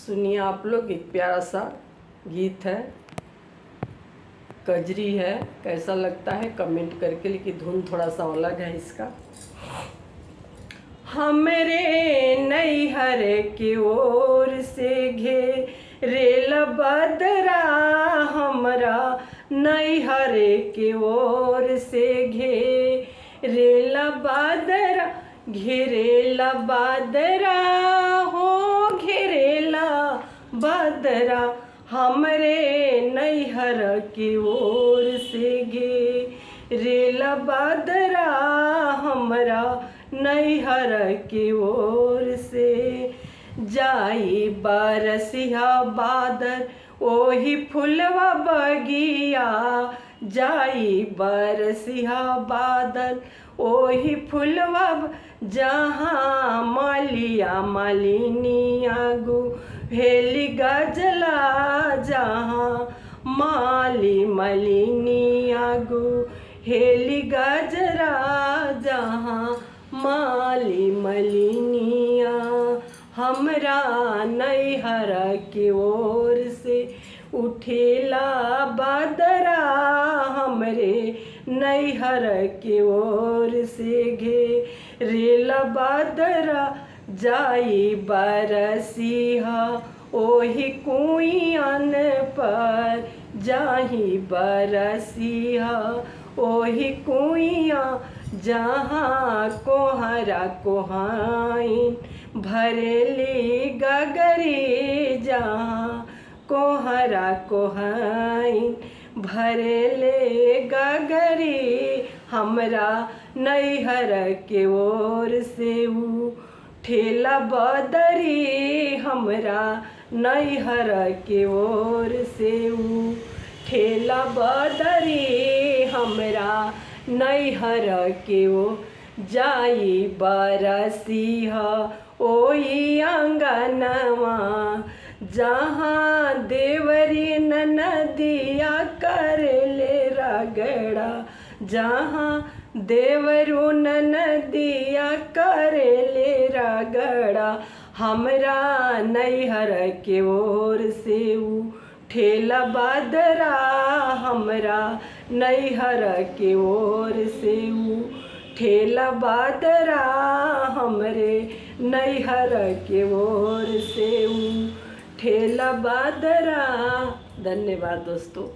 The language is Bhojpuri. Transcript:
सुनिए आप लोग, एक प्यारा सा गीत है, कजरी है। कैसा लगता है कमेंट करके, लेकिन धुन थोड़ा सा अलग है इसका। हमरे नैहर की ओर से घेरेल बदरा, हमरा नैहर की ओर से घेरेल बदरा, घेरेला बदरा हो घेरेला बदरा, हमरे नैहर की ओर से घेरेला बदरा, हमरा नैहर की ओर से। जाई बरसिया बादर ओही फुलवा बगिया, जाई बरसिया बादल ओही फुलवा जहाँ मालिया मालिनिया गु हेली गजला, जहाँ माली मालिनिया गु हेली गजरा, जहाँ माली मलिनिया, हमरा नैहर की ओर से उठेला बदरा, हमरे नैहर की ओर से घेरेला बदरा। जाई बरसिया ओही कुइयन पर, जाही बरसिया ओही कुइया, जहाँ कोहरा कोहाइन भरेली गगरी, जहाँ कोहरा कोहाइन भरेले गगरी, हमरा नैहर के ओर से उठेला बदरी, हमरा नैहर के ओर से उठेला बदरी, हमरा नैहर के ओर। जाई बरसिया ओई आंगनवा, जहाँ देवरी ननदिया करले रगड़ा, जहाँ देवरू ननदिया करले रगड़ा, हमरा नैहर के ओर से उठेला बदरा, हमरा नैहर के ओर से उठेला बदरा, हमरे नैहर के ओर से उठेला बदरा। धन्यवाद दोस्तों।